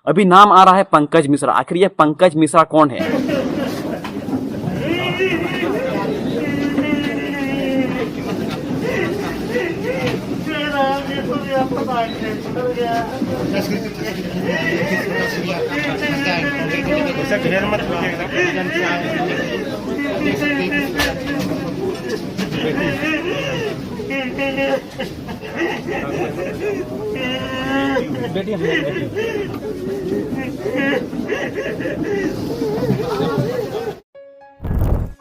अभी नाम आ रहा है पंकज मिश्रा। आखिर ये पंकज मिश्रा कौन है?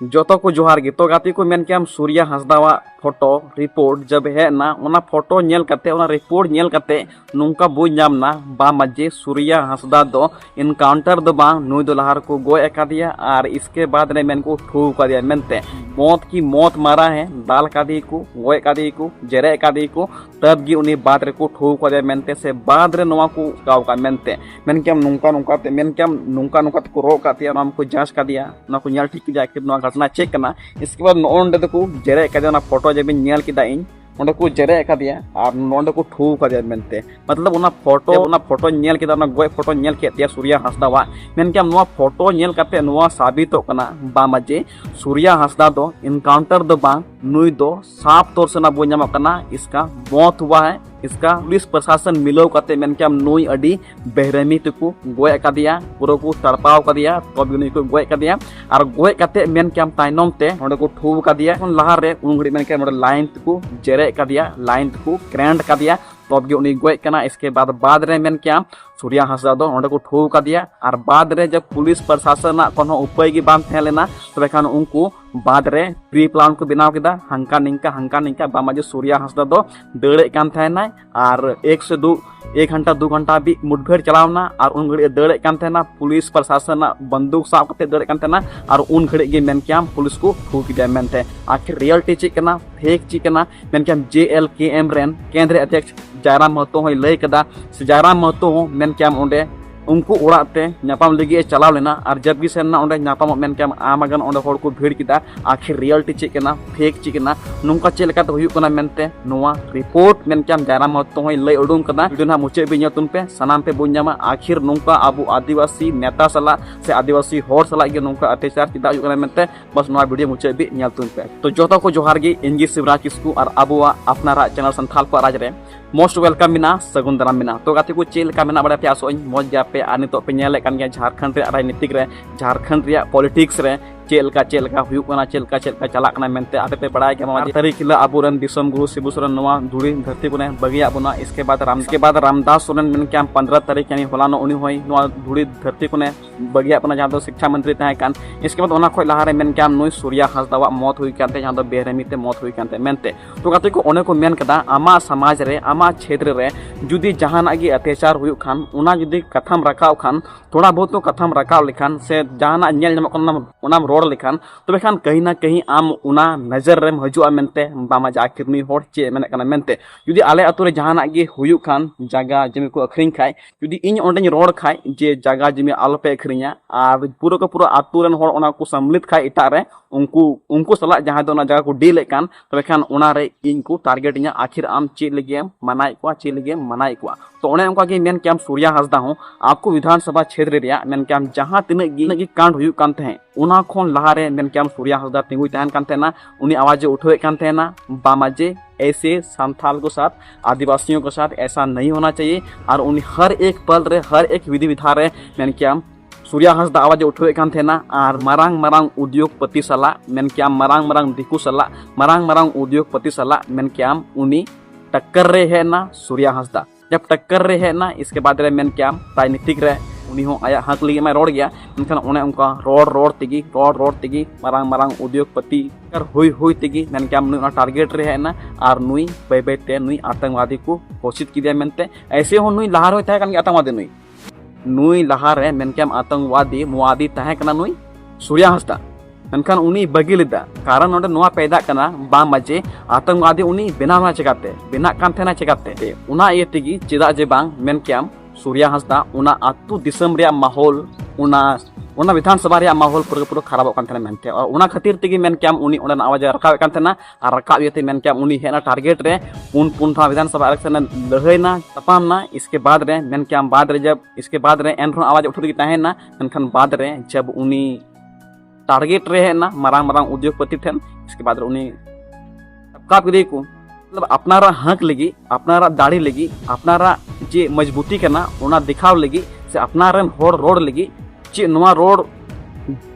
जोतो को जोहार गे। तो गाती को मेन के हम सूर्या हंसदा फोटो रिपोर्ट जब है ना उना फोटो नेल कते उना रिपोर्ट नेल कते नुंका बुझ नाम ना बा मजे सूर्या हंसदा दो इनकाउंटर दो बा नुई दो लहार को गोय एका दिया और इसके बाद ने मेन को ठू का दिया मेनते मौत की मौत मारा है दाल का दी को गोय का दी को जरे का दी को तब गी उनी बाद रे को ठू का दिया मेनते से बाद रे नवा को गाव का मेनते मेन के हम नुंका नुंका ते मेन के हम नुंका नुंका को रो का दिया नाम को जांच का दिया ना को न्याल ठीक जाके ना घटना चेक करना। इसके बाद नोंडे को जरे का दिया फोटो जब न्याल किदा इन ओंडे को जरे का दिया और नोंडे को ठू का दिया मेनते मतलब उना फोटो न्याल किदा ना गोय फोटो न्याल के दिया सूर्या हंसदा वा मेन के नवा फोटो न्याल कते नवा साबितो कना बा मजे सूर्या हंसदा दो इनकाउंटर दो बा नुई दो साफ तौर से ना बोल नाम कना इसका मौत हुआ है। इसका पुलिस प्रशासन मिलो कते मेन के नुई अडी बेहरमी तको गोय का दिया पूरा को तड़पाव का दिया तब नुई को गोय का दिया और गोय कते मेन के ताइनम ते ओंडे को ठू का दिया लहार रे उन घड़ी मेन के लाइन तको जरे का दिया लाइन तको ग्रैंड का दिया तब उनी गोय कना। इसके बाद रे मेन के सूर्या हंसदा दो ओंडे को ठू का दिया और बाद रे जब पुलिस प्रशासन कोनो उपाय की बात थे लेना तबे खान उनको बाद रे प्री प्लान को बनाव किदा हंका निंका बामाजे सूर्या हंसदा दो दौड़े कान थाना और 1 घंटा 2 घंटा भी मुठभेड़ चलावना और उन घड़ी दौड़े कान थाना पुलिस प्रशासन बंदूक साफ करते दौड़े कान थाना और उन घड़ी के मेन के पुलिस को ठूक दिया मेनते आखिर रियलिटी चेक करना फेक चेक करना मेन के JLKM रेन केंद्रीय अध्यक्ष जयराम महतो हो लय कदा से जयराम महतो हो मेन के ओंडे उनको उड़ाते नापाम लगे चलाव लेना और जब भी सेना ओंडे नापाम मेन के आमगन ओंडे होड़ को भीड़ किदा आखिर रियलिटी चेक करना फेक चेक करना नुंका चेक लेका तो हुयु कना मेनते नोवा रिपोर्ट मेन के जयराम महतो हो लय उडुम कदा वीडियो ना मुचे भी तुम पे सनाम पे बुझामा आखिर नुंका अबो आदिवासी नेता सला से आदिवासी होड़ सला के नुंका अत्याचार किदा हुयु कना मेनते बस नोवा वीडियो मुचे भी तुम पे। तो जोतो को जोहार गे इंगी शिवराज किस्कू और अबोआ अपना चैनल संथाल को राज रे मोस्ट वेलकम मिना सगुन दाराम मिना। तो गाते को चेल का मिना बड़ा प्यास मौज गया पे आने तो पे नेले कान गया झारखंड रे राजनीतिक रे झारखंड रे पॉलिटिक्स रे चेलका हुयुकना चेलका चलाकना मेनते आते पे बड़ा के मामा तारीख हिला अबुरन दिसम गुरु शिबू सोरेन नवा धुड़ी धरती को ने बगिया बुना। इसके बाद रामदास सोरेन मेन के 15 तारीख यानी होलानो उनी होई नवा धुड़ी धरती को ने बगिया बुना जहां तो शिक्षा मंत्री तय कान। इसके बाद ओना खोय लहारे मेन के नुई सूर्या हंसदा मौत हुई कानते जहां तो बेरहमी ते मौत हुई कानते मेनते। तो गाते को ओने को मेन कदा आमा समाज रे आमा क्षेत्र रे जुदी जहाना गी अत्याचार हुयुक खान उना जुदी कथाम रखाव खान थोड़ा बहुत तो कथाम रखाव लिखान से जहाना नेल नम कोना रोड लिखान तबे खान कहीं ना कहीं आम उना नजर रेम हजुआ मेनते बामा आखिर नुई होड़ चे मेने कना मेनते जुदी आले अतु रे जहाना गे हुयुक खान जगह जमी को अखरिंग खाय जुदी इन ओंडेኝ रोड खाय जे जगह जमी आलो पे अखरिंगा और पूरा को पूरा अतु रेन होड़ ओना को सम्मिलित खाय इटा रे उनको सला जहां दो ना जगह को डील कान तबे खान ओना रे इनको टारगेट इया आखिर आम चे लगे मनाई को तो ओने उनका के मेन के हम सूर्या हंसदा हूं आपको विधानसभा क्षेत्र रिया मेन के हम जहां तिनगी कांड हुयुक कान थे उना खोन लहारे मेन के हम सूर्या हंसदा तिंगुई तहन कान थे ना उनी आवाज उठावे कान थे ना बामाजे ऐसे संथाल के साथ आदिवासियों के साथ ऐसा नहीं होना चाहिए और उन हर एक पल रे हर एक विधि विधान रे मेन के हम सूर्या हंसदा आवाज उठावे कान थे ना और मारांग उद्योगपति सला मेन के हम मारांग दिकू सला मारांग उद्योगपति सला मेन के हम उनी टक्कर रे है ना सूर्या हंसदा जब टक्कर रे है ना इसके बाद रे मेन के हम राजनीतिक रे उनी हो आया हक लगे मैं रोड गया इनखान ओने उनका रोड तिगी मारांग उद्योगपति कर हुई तिगी मेन के हम नुई टारगेट रे है ना और नुई बेते नुई आतंकवादी को घोषित किया मेनते ऐसे हो नुई लहार होय थाय कान आतंकवादी नुई लहार रे मेन के हम आतंकवादी मुआदी थाय कना नुई सूर्या हंसदा मेनखान उनी बगी लेदा कारण नोडे नोआ पैदा कना बा मजे आतंकवादी उनी बेना चेकाते बेना कान थेना चेकाते उना ये तिगी चेदा जे बांग मेन के हम सूर्या हंसदा उना आतु दिसम रे माहौल उना उना विधानसभा रे माहौल पूरा खराब मेनते और उना खातिर तेगी मेन क्या उनी उड़न आवाज रकाब और रकाब ये मेन क्या उनी हेना टारगेट रे पुन था विधानसभा इलेक्शन लड़ाईना तपामना इसके बाद रे मेन क्या बाद रे जब इसके बाद रे एन आवाज उठो तहना मेनखान बाद रे जब उनी टारगेट रे हेना मारांग मारांग उद्योगपति ठेन इसके बाद रे उनी टपका दे को मतलब अपनारा हक लगी अपनारा दाढ़ी लगी अपनारा जे मजबूती करना उना दिखाव लगी से अपनारन होड़ रोड लगी चे नवा रोड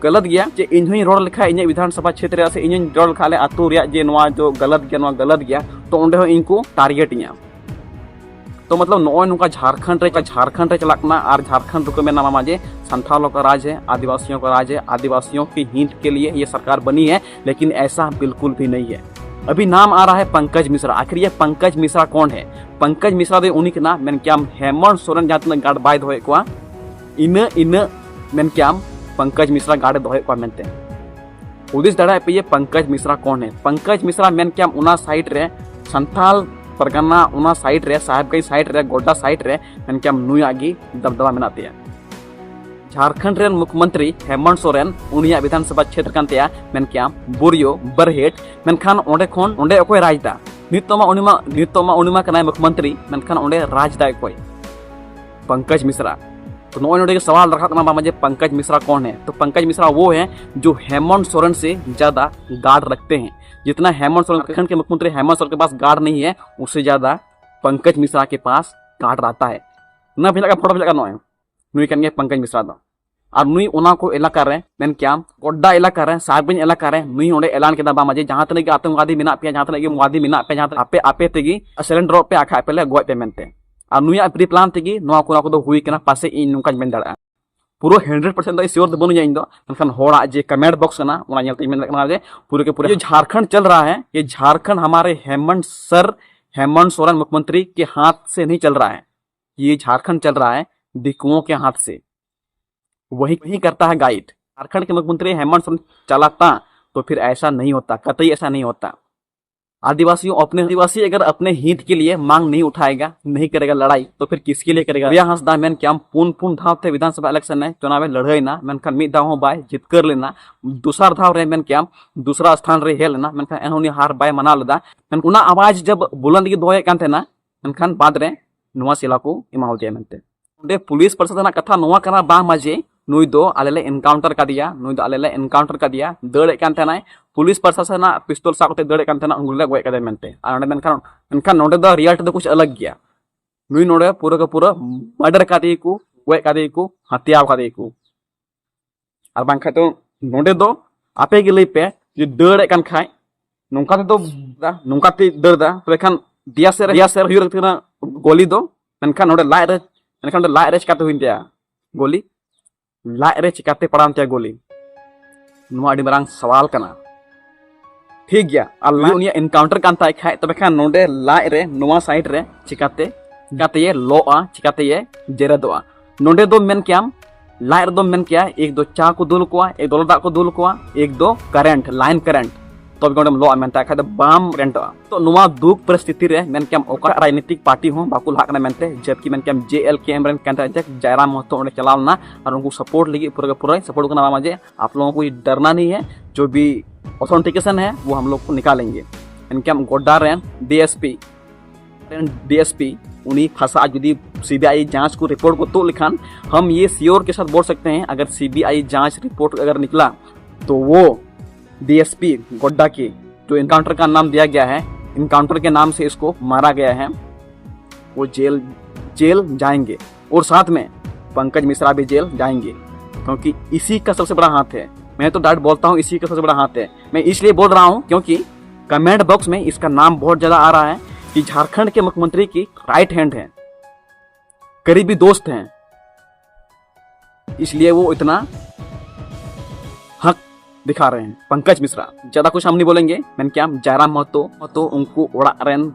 गलत गया जे इन रोड लिखा इन विधानसभा क्षेत्र से इन रोड लिखा आतु रे जे नवा जो गलत गया तो उंडे हो इनको टारगेट इया तो मतलब नॉय नुका झारखंड रे चलाकना और झारखंड को मेना मामा जे संथालों का राज है, आदिवासियों का राज है, आदिवासियों की हित के लिए ये सरकार बनी है, लेकिन ऐसा बिल्कुल भी नहीं है। अभी नाम आ रहा है पंकज मिश्रा। आखिर ये पंकज मिश्रा कौन है? पंकज मिश्रा दे उन्हीं के नाम मैंने क्या हेमंत सोरेन जहाँ तक गाड़ बाय दोहे को इन मैंने क्या पंकज मिश्रा गाड़े दोहे को मेनते उदिस दड़ा पे ये पंकज मिश्रा कौन है? पंकज मिश्रा मैंने क्या उना साइड रे संथाल परगना उना साइड रे साहेबगंज साइड रे गोड्डा साइड रे मैंने क्या नुयागी दबदबा मेनाते हैं। झारखंड रे मुख्यमंत्री हेमंत सोरेन उनिया विधानसभा क्षेत्र कान तेया मेन क्या बुरियो बरहेट मेनखान ओंडे खोन ओंडे अकोय राजदा नितोमा उनिमा कनाय मुख्यमंत्री मेनखान ओंडे राजदा अकोय पंकज मिश्रा। तो नोय नोडे के सवाल रखा था मुझे पंकज मिश्रा कौन है? तो पंकज मिश्रा वो है जो हेमंत सोरेन से ज्यादा गार्ड रखते हैं। जितना हेमंत सोरेन झारखंड के मुख्यमंत्री हेमंत सोरेन के पास गार्ड नहीं है, उससे ज्यादा पंकज मिश्रा के पास गार्ड रहता है ना। भेजा फोटो भेजा नोय नुई कन पंकज मिश्रा दो और नुई उना को इलाका रे मेन क्या गोड्डा इलाका रे साहेबगंज इलाका रे नुई ओंडे ऐलान केदा बा मजे जहां तने के आतंकवादी मेना पे जहां तने के मुवादी मेना पे जहां आपे आपे तेगी सिलेंडर पे आखा पे ले गोय पे मेनते और नुई प्री प्लान तेगी नोआ को दो हुई केना पासे इन नुका मेन दाड़ा पूरा 100% दो श्योर बनु जाइन दो मेनखान होड़ा जे कमेंट बॉक्स कना उना नेलते मेन कना जे पूरे के पूरे ये झारखंड चल रहा है। ये झारखंड हमारे हेमंत सोरेन मुख्यमंत्री के हाथ से नहीं चल रहा है। ये झारखंड चल रहा है दिकुओं के हाथ से। वही करता है गाइड। झारखंड के मुख्यमंत्री हेमंत सोरेन चलाता तो फिर ऐसा नहीं होता, कतई ऐसा नहीं होता। आदिवासी अगर अपने हित के लिए मांग नहीं उठाएगा, नहीं करेगा लड़ाई, तो फिर किसके लिए करेगा? सूर्या हांसदा मेन क्या पुन धाव थे विधानसभा इलेक्शन में चुनाव लड़ाई ना मेनखान मिद धाव बाय जित कर लेना, दूसरा धाव रे मेन क्या दूसरा स्थान रे हेल ना मेनखान एनहोनी हार बाय मना लेदा। उना आवाज जब बुलंद की दोहे कान थे ना मेनखान बाद रे नुआ सिला को इमाव दिया मेनते उंडे पुलिस प्रशासन कथा नुआ कना बा मजे नुई दो आलेले एनकाउंटर का दिया दड़ कान थे पुलिस प्रशासन पिस्तौल साकते दड़ कान थे उंगुले गोय कदे मेनते और मेनखान नोडे दो रियल्ट दो कुछ अलग गया। नुई नोडे पूरा का पूरा मर्डर कादे को गोय कादे को हत्या कादे को और बांखा तो नोडे दो आपे के लई पे जे दड़ कान खाय नोंका तो नोंका ते दड़ दा तो खान दिया से हुई रखना गोली दो मेनखान नोडे लाय रे चिकाते हुइन त्या गोली लाय रे चिकाते पड़ाम त्या गोली नुआ अडी मारांग सवाल कना। ठीक गया अल्लाह उनिया एनकाउंटर कान ताय खाय तबे खान नोडे लाय रे नुआ साइड रे चिकाते ये लोआ चिकाते ये जेरदोआ नोडे दो मेन क्या लाय रे दो मेन क्या एक दो चा को दुल कोआ एक दो दा को दुल कोआ एक दो करंट लाइन करंट तो गोडम लो मेनता खाय बाम रेंटो तो नुआ दुख परिस्थिति रे मेन क्या ओका राजनीतिक पार्टी हो बाकु लाकना मेनते जबकि मेन क्या JLKM रेन कैंटा जयराम महतो ओंडे चलावना और उनको सपोर्ट लगी पूरा सपोर्ट करना माजे आप लोगों को डरना नहीं है। जो भी ऑथेंटिकेशन है वो हम लोग को निकालेंगे। मेन क्या गोड्डा रेन DSP उन्हीं फंसा जुदी CBI जांच को रिपोर्ट को तो लिखान हम ये श्योर के साथ बोल सकते हैं अगर CBI जांच रिपोर्ट अगर निकला तो वो DSP गोड्डा की जो इनकाउंटर का नाम दिया गया है, इनकाउंटर के नाम से इसको मारा गया है, वो जेल जाएंगे और साथ में पंकज मिश्रा भी जेल जाएंगे क्योंकि इसी का सबसे बड़ा हाथ है। मैं तो डायरेक्ट बोलता हूँ इसी का सबसे बड़ा हाथ है। मैं इसलिए बोल रहा हूँ क्योंकि कमेंट बॉक्स में इसका नाम बहुत ज्यादा आ रहा है कि झारखंड के मुख्यमंत्री की राइट हैंड है, करीबी दोस्त हैं, इसलिए वो इतना हक दिखा रहे हैं। पंकज मिश्रा ज्यादा कुछ हम नहीं बोलेंगे। मैंने क्या जयराम महतो उनको ओड़ा रेन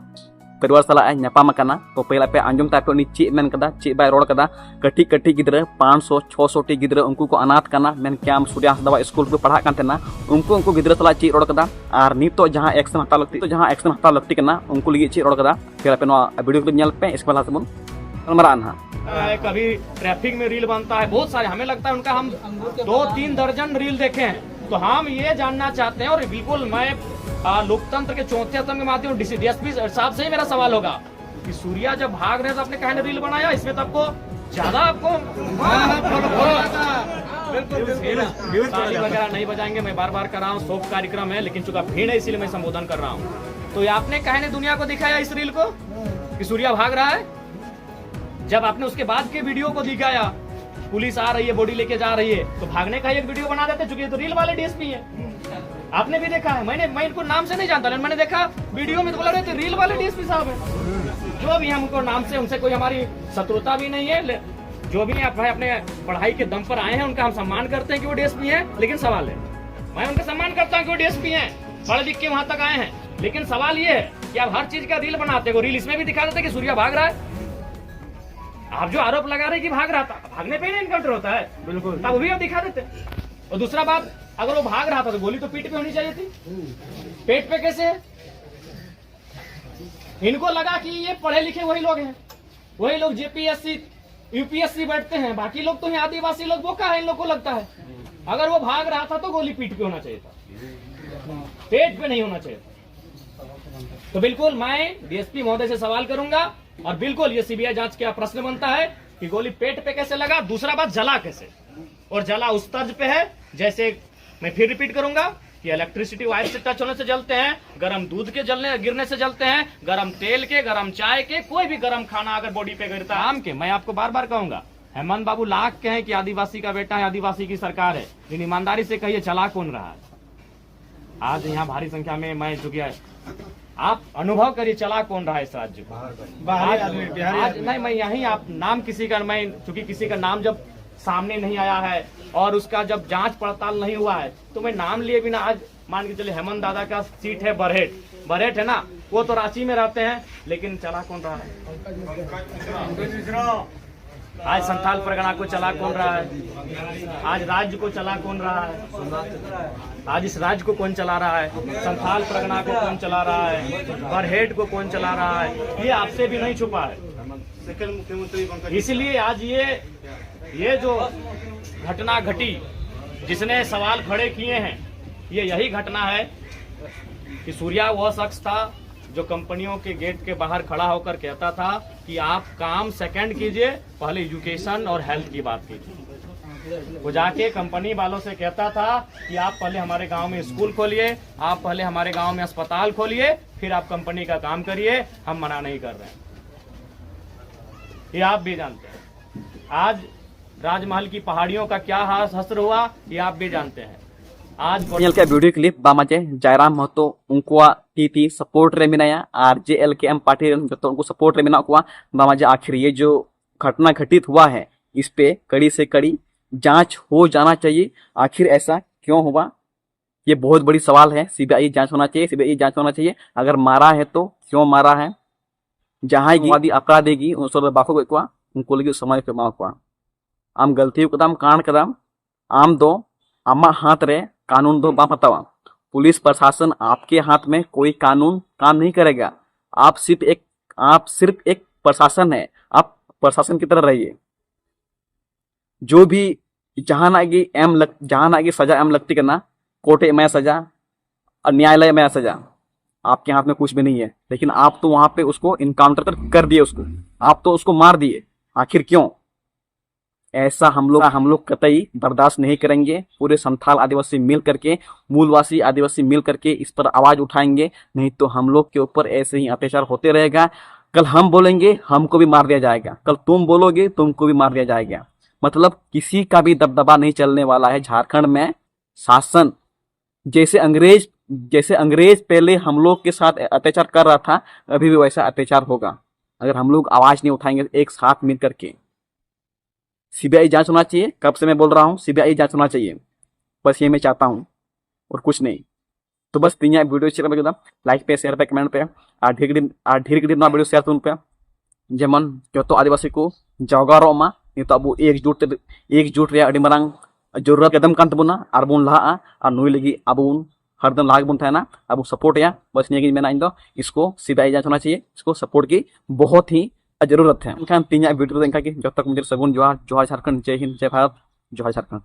परिवार सला नापाम करना तो पहला पे आंजम तापे उनी चे मेन कदा चे बाय रोड कदा कटी गिद्रा 500-600 टी गिद्रा उनको को अनाथ करना मैंने क्या सूर्या हांसदा स्कूल पे पढ़ा कान तेना उनको गिद्रा सला चे रोड कदा और नितो जहां एक्शन हता लगती करना उनको लगी चे रोड कदा पहला पे नो वीडियो क्लिप नेल पे इसके बाद कभी ट्रैफिक में रील बनता है, बहुत सारे, हमें लगता है उनका हम 2-3 दर्जन रील देखे हैं। तो हम ये जानना चाहते हैं, और बिल्कुल मैं लोकतंत्र के चौथे स्तंभ के माध्यम डीएसपी साहब से ही मेरा सवाल होगा कि सूर्या जब भाग रहे तो आपने कहा रील बनाया, इसमें तो आपको ज्यादा आपको ताली वगैरह नहीं बजाएंगे, मैं बार बार कर रहा हूँ, शोक कार्यक्रम है, लेकिन चूंकि भीड़ है इसीलिए मैं संबोधन कर रहा हूँ। तो आपने कहने दुनिया को दिखाया इस रील को कि सूर्या भाग रहा है। जब आपने उसके बाद के वीडियो को दिखाया, पुलिस आ रही है, बॉडी लेके जा रही है, तो भागने का एक वीडियो बना देते, चूंकि तो रील वाले डीएसपी है, आपने भी देखा है। मैं इनको नाम से नहीं जानता, लेकिन मैंने देखा वीडियो में तो बोला रहे थे रील वाले डीएसपी साहब है। जो भी हमको नाम से, उनसे कोई हमारी शत्रुता भी नहीं है, जो भी आप अपने पढ़ाई के दम पर आए हैं उनका हम सम्मान करते हैं कि वो डीएसपी है। लेकिन सवाल है, मैं उनका सम्मान करता हूँ कि वो डीएसपी है, पढ़ लिख के वहां तक आए हैं, लेकिन सवाल ये है कि आप हर चीज का रील बनाते हो, रील इसमें भी दिखा देते कि सूर्या भाग रहा है। आप जो आरोप लगा रहे कि भाग रहा था, भागने पे ही एनकाउंटर होता है, बिल्कुल, तब भी आप दिखा देते। और दूसरा बात, अगर वो भाग रहा था तो गोली तो पीठ पे होनी चाहिए थी, पेट पे कैसे है? इनको लगा कि ये पढ़े लिखे वही लोग हैं, वही लोग जेपीएससी यूपीएससी बैठते हैं, बाकी लोग तो आदिवासी लोग बोका है, इन लोग को लगता है। अगर वो भाग रहा था तो गोली पीठ पे होना चाहिए था, पेट पे नहीं होना चाहिए था। तो बिल्कुल मैं डीएसपी महोदय से सवाल करूंगा, और बिल्कुल ये सीबीआई जांच का प्रश्न बनता है कि गोली पेट पे कैसे लगा। दूसरा बात, जला कैसे, और जला उस तर्ज पे है जैसे, मैं फिर रिपीट करूंगा कि इलेक्ट्रिसिटी वायर से टच होने से जलते हैं, गर्म दूध के जलने गिरने से जलते हैं, गर्म तेल के, गर्म चाय के, कोई भी गर्म खाना अगर बॉडी पे गिरता है। आम के, मैं आपको बार बार कहूंगा, हेमंत बाबू लाख के हैं कि आदिवासी का बेटा है, आदिवासी की सरकार है, लेकिन ईमानदारी से कहिए चला कौन रहा है? आज यहाँ भारी संख्या में मैं चुकी है, आप अनुभव करिए चला कौन रहा है इस राज्य को। आज नहीं, मैं यही, आप नाम किसी का, मैं चूंकि किसी का नाम जब सामने नहीं आया है और उसका जब जांच पड़ताल नहीं हुआ है, तो मैं नाम लिए बिना, आज मान के चलिए हेमंत दादा का सीट है बरहेट है ना, वो तो रांची में रहते हैं, लेकिन चला कौन रहा है? आज संथाल परगना को चला कौन रहा है? आज राज्य को चला कौन रहा है? आज इस राज्य को कौन चला रहा है? संथाल परगना को कौन चला रहा है? बरहेट को कौन चला रहा है? ये आपसे भी नहीं छुपा है। इसलिए आज ये जो घटना घटी, जिसने सवाल खड़े किए हैं, ये यही घटना है कि सूर्या वह शख्स था जो कंपनियों के गेट के बाहर खड़ा होकर कहता था कि आप काम सेकंड कीजिए, पहले एजुकेशन और हेल्थ की बात कीजिए। वो जाके कंपनी वालों से कहता था कि आप पहले हमारे गांव में स्कूल खोलिए, आप पहले हमारे गांव में अस्पताल खोलिए, फिर आप कंपनी का काम करिए, हम मना नहीं कर रहे हैं। ये आप भी जानते हैं। आज राजमहल की पहाड़ियों का क्या हस्र हुआ, ये आप भी जानते हैं। आज वीडियो क्लिप बामाजे जयराम महतो उनको टीटी सपोर्ट रे मिनाया और जेएलकेएम पार्टी जो उनको सपोर्ट रे मिना को बामाजे आखिर ये जो घटना घटित हुआ है, इस पे कड़ी से कड़ी जांच हो जाना चाहिए। आखिर ऐसा क्यों हुआ, ये बहुत बड़ी सवाल है। सीबीआई जांच होना चाहिए, सीबीआई जांच होना चाहिए। अगर मारा है तो क्यों मारा है, जहां वादी अपराध देगी उनको लगी समय पे माँ आम गलती कदम कांड कदम आम दो आमा हाथ रे कानून दो बाप हतावा। पुलिस प्रशासन आपके हाथ में कोई कानून काम नहीं करेगा। आप सिर्फ एक प्रशासन है, आप प्रशासन की तरह रहिए। जो भी जहां ना की सजा एम लगती करना, कोर्ट में सजा और न्यायालय में सजा, आपके हाथ में कुछ भी नहीं है। लेकिन आप तो वहां पे उसको इनकाउंटर कर दिए, उसको आप तो उसको मार दिए। आखिर क्यों? ऐसा हम लोग कतई बर्दाश्त नहीं करेंगे। पूरे संथाल आदिवासी मिल करके, मूलवासी आदिवासी मिल करके इस पर आवाज उठाएंगे, नहीं तो हम लोग के ऊपर ऐसे ही अत्याचार होते रहेगा। कल हम बोलेंगे हमको भी मार दिया जाएगा, कल तुम बोलोगे तुमको भी मार दिया जाएगा। मतलब किसी का भी दबदबा नहीं चलने वाला है झारखंड में। शासन जैसे अंग्रेज पहले हम लोग के साथ अत्याचार कर रहा था, अभी भी वैसा अत्याचार होगा अगर हम लोग आवाज नहीं उठाएंगे एक साथ मिल करके। सीबीआई जांच होना चाहिए। कब से मैं बोल रहा हूँ सीबीआई जांच होना चाहिए, बस ये मैं चाहता हूँ और कुछ नहीं। तो बस तीन वीडियो अच्छी लाइक पे, शेयर पे, कमेंट पे और ढेर वीडियो शेयर तुम पे जेमन जो आदिवासी को जगारो मा नितो अब एकजुट रे अड़ी मरांग जरूरत कदम कान तबुना और बुन लहा और नुई लगी अब हरदम लाग बुन थाना अब सपोर्ट या बस नहीं मेना इन इसको सीबीआई जांच होना चाहिए। इसको सपोर्ट की बहुत ही जरूरत है। एनखान तीन वीडियो जो तक मुझे सगुन जोहार। जोहार झारखंड। जय हिंद, जय भारत, जोहार झारखंड।